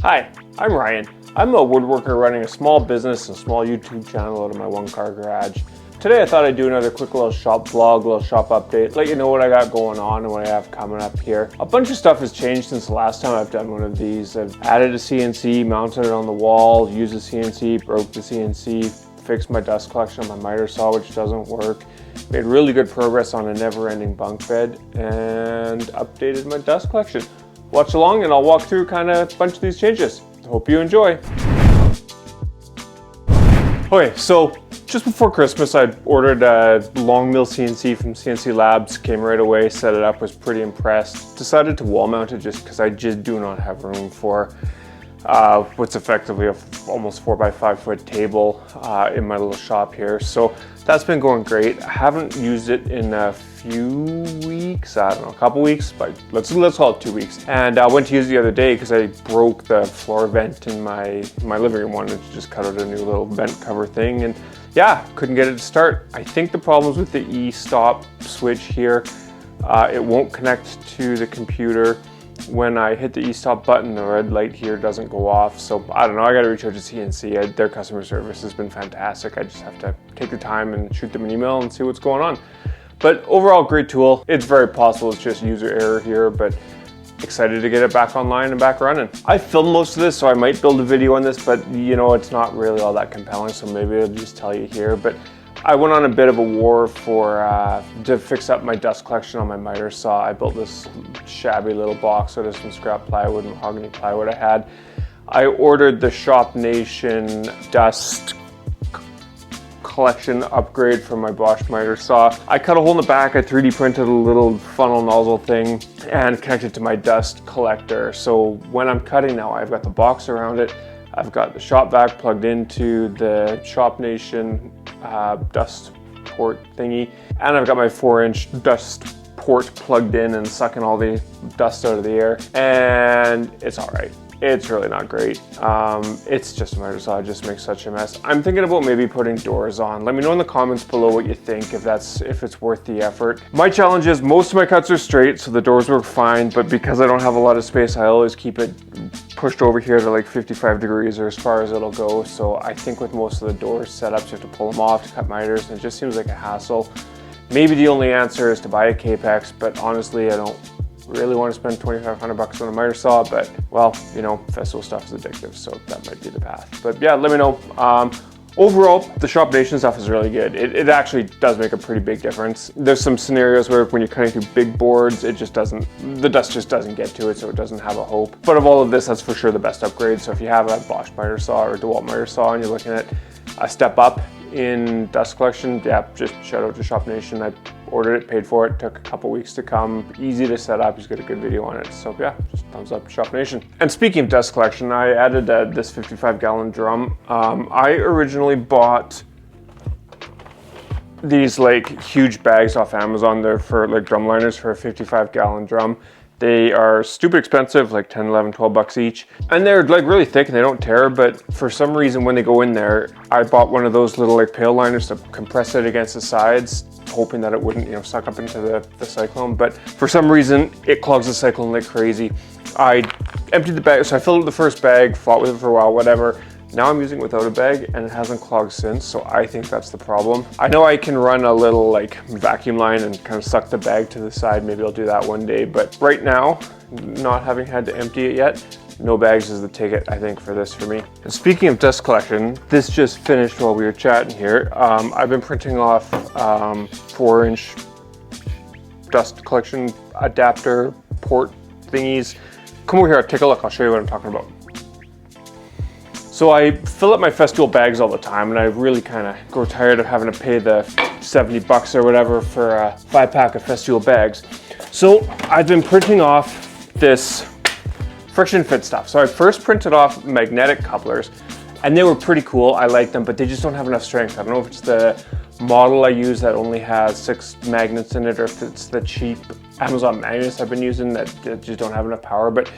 Hi, I'm Ryan. I'm a woodworker running a small business and small YouTube channel out of my one-car garage. Today I thought I'd do another quick little shop vlog, little shop update, let you know what I got going on and what I have coming up here. A bunch of stuff has changed since the last time I've done one of these. I've added a CNC, mounted it on the wall, used the CNC, broke the CNC, fixed my dust collection on my miter saw, which doesn't work. Made really good progress on a never-ending bunk bed and updated my dust collection. Watch along and I'll walk through kind of a bunch of these changes. Hope you enjoy. Okay, so just before Christmas, I ordered a long mill CNC from CNC Labs, came right away, set it up, was pretty impressed. Decided to wall mount it just because I just do not have room for what's effectively a almost 4x5 foot table in my little shop here. So that's been going great. I haven't used it in a few weeks, I don't know, a couple weeks, but let's call it 2 weeks. And I went to use it the other day because I broke the floor vent in my living room. Wanted to just cut out a new little vent cover thing, and yeah, couldn't get it to start. I think the problem's with the e-stop switch here. It won't connect to the computer. When I hit the e-stop button, the red light here doesn't go off. So I don't know, I gotta reach out to CNC. Their customer service has been fantastic. I just have to take the time and shoot them an email and see what's going on. But overall, great tool. It's very possible it's just user error here, but excited to get it back online and back running. I filmed most of this, so I might build a video on this, but you know, it's not really all that compelling, so maybe I'll just tell you here. But I went on a bit of a war to fix up my dust collection on my miter saw. I built this shabby little box out of some scrap plywood and mahogany plywood I had. I ordered the Shop Nation dust collection upgrade from my Bosch miter saw. I cut a hole in the back, I 3D printed a little funnel nozzle thing and connected to my dust collector. So when I'm cutting now, I've got the box around it. I've got the shop vac plugged into the Shop Nation dust port thingy, and I've got my 4-inch dust port plugged in and sucking all the dust out of the air, and it's all right. It's really not great. It's just a miter saw, it just makes such a mess. I'm thinking about maybe putting doors on. Let me know in the comments below what you think, if it's worth the effort. My challenge is most of my cuts are straight, so the doors work fine, but because I don't have a lot of space, I always keep it pushed over here to like 55 degrees or as far as it'll go. So I think with most of the door setups, you have to pull them off to cut miters, and it just seems like a hassle. Maybe the only answer is to buy a Capex, but honestly, I don't really want to spend 2,500 bucks on a miter saw, but well, you know, festival stuff is addictive, so that might be the path. But yeah, let me know. Overall, the Shop Nation stuff is really good. It actually does make a pretty big difference. There's some scenarios where when you're cutting through big boards, the dust just doesn't get to it, so it doesn't have a hope. But of all of this, that's for sure the best upgrade. So if you have a Bosch miter saw or a DeWalt miter saw and you're looking at a step up in dust collection, yeah, just shout out to Shop Nation. I ordered it, paid for it, took a couple weeks to come, easy to set up, he's got a good video on it. So yeah, just thumbs up to Shop Nation. And speaking of dust collection, I added this 55-gallon drum. I originally bought these like huge bags off Amazon. They're for like drum liners for a 55-gallon drum. They are stupid expensive, like 10, 11, 12 bucks each. And they're like really thick and they don't tear, but for some reason when they go in there, I bought one of those little like pail liners to compress it against the sides, hoping that it wouldn't, you know, suck up into the cyclone. But for some reason, it clogs the cyclone like crazy. I emptied the bag, so I filled up the first bag, fought with it for a while, whatever. Now I'm using it without a bag and it hasn't clogged since, so I think that's the problem. I know I can run a little like vacuum line and kind of suck the bag to the side. Maybe I'll do that one day, but right now, not having had to empty it yet, no bags is the ticket, I think, for this for me. And speaking of dust collection, this just finished while we were chatting here. I've been printing off 4-inch dust collection adapter port thingies. Come over here, take a look, I'll show you what I'm talking about. So I fill up my Festool bags all the time, and I really kind of grow tired of having to pay the 70 bucks or whatever for a 5-pack of Festool bags. So I've been printing off this friction fit stuff. So I first printed off magnetic couplers, and they were pretty cool. I like them, but they just don't have enough strength. I don't know if it's the model I use that only has 6 magnets in it, or if it's the cheap Amazon magnets I've been using that just don't have enough power. But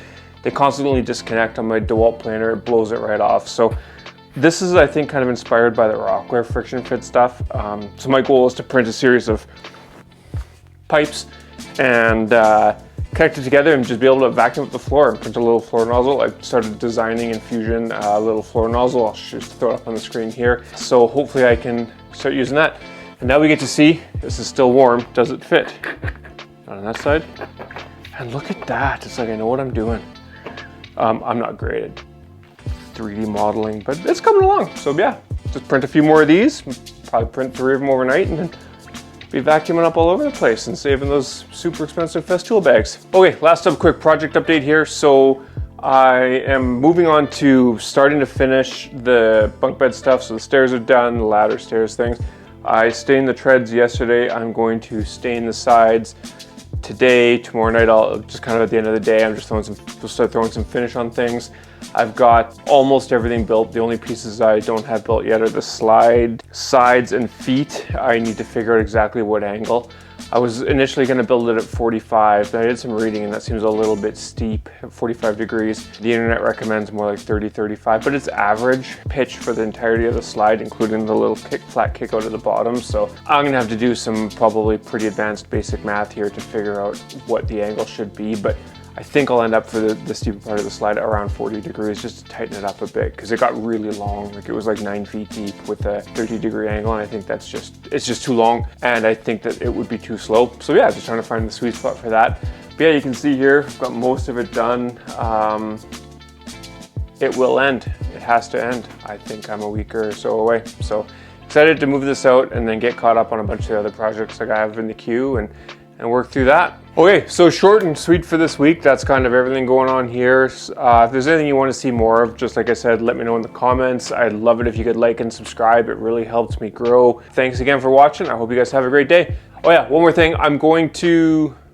they constantly disconnect on my DeWalt planer, it blows it right off. So this is, I think, kind of inspired by the Rockware friction fit stuff. So my goal is to print a series of pipes and connect it together and just be able to vacuum up the floor and print a little floor nozzle. I started designing in Fusion a little floor nozzle. I'll just throw it up on the screen here. So hopefully I can start using that. And now we get to see, this is still warm, does it fit? On that side. And look at that, it's like I know what I'm doing. I'm not great at 3D modeling, but it's coming along. So yeah, just print a few more of these, probably print 3 of them overnight, and then be vacuuming up all over the place and saving those super expensive Festool bags. Okay, last up, quick project update here. So I am moving on to starting to finish the bunk bed stuff. So the stairs are done, the ladder, stairs, things. I stained the treads yesterday. I'm going to stain the sides today. Tomorrow night, I'll just kind of at the end of the day, I'm just start throwing some finish on things. I've got almost everything built. The only pieces I don't have built yet are the slide sides and feet. I need to figure out exactly what angle. I was initially going to build it at 45, but I did some reading and that seems a little bit steep at 45 degrees. The internet recommends more like 30, 35, but it's average pitch for the entirety of the slide, including the little flat kick out at the bottom. So I'm going to have to do some probably pretty advanced basic math here to figure out what the angle should be, but I think I'll end up for the steeper part of the slide around 40 degrees just to tighten it up a bit because it got really long. Like it was like 9 feet deep with a 30-degree angle, and I think it's just too long, and I think that it would be too slow. So yeah, just trying to find the sweet spot for that. But yeah, you can see here, I've got most of it done. It will end. It has to end. I think I'm a week or so away. So excited to move this out and then get caught up on a bunch of the other projects like I have in the queue and work through that. Okay, so short and sweet for this week. That's kind of everything going on here. If there's anything you want to see more of, just like I said, let me know in the comments. I'd love it if you could like and subscribe. It really helps me grow. Thanks again for watching. I hope you guys have a great day. Oh yeah, one more thing.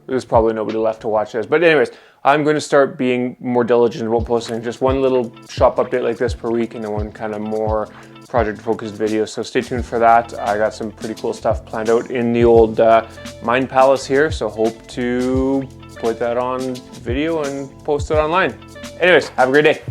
There's probably nobody left to watch this, but anyways, I'm going to start being more diligent about posting just one little shop update like this per week and then one kind of more project focused video. So stay tuned for that. I got some pretty cool stuff planned out in the old Mind Palace here. So hope to put that on video and post it online. Anyways, have a great day.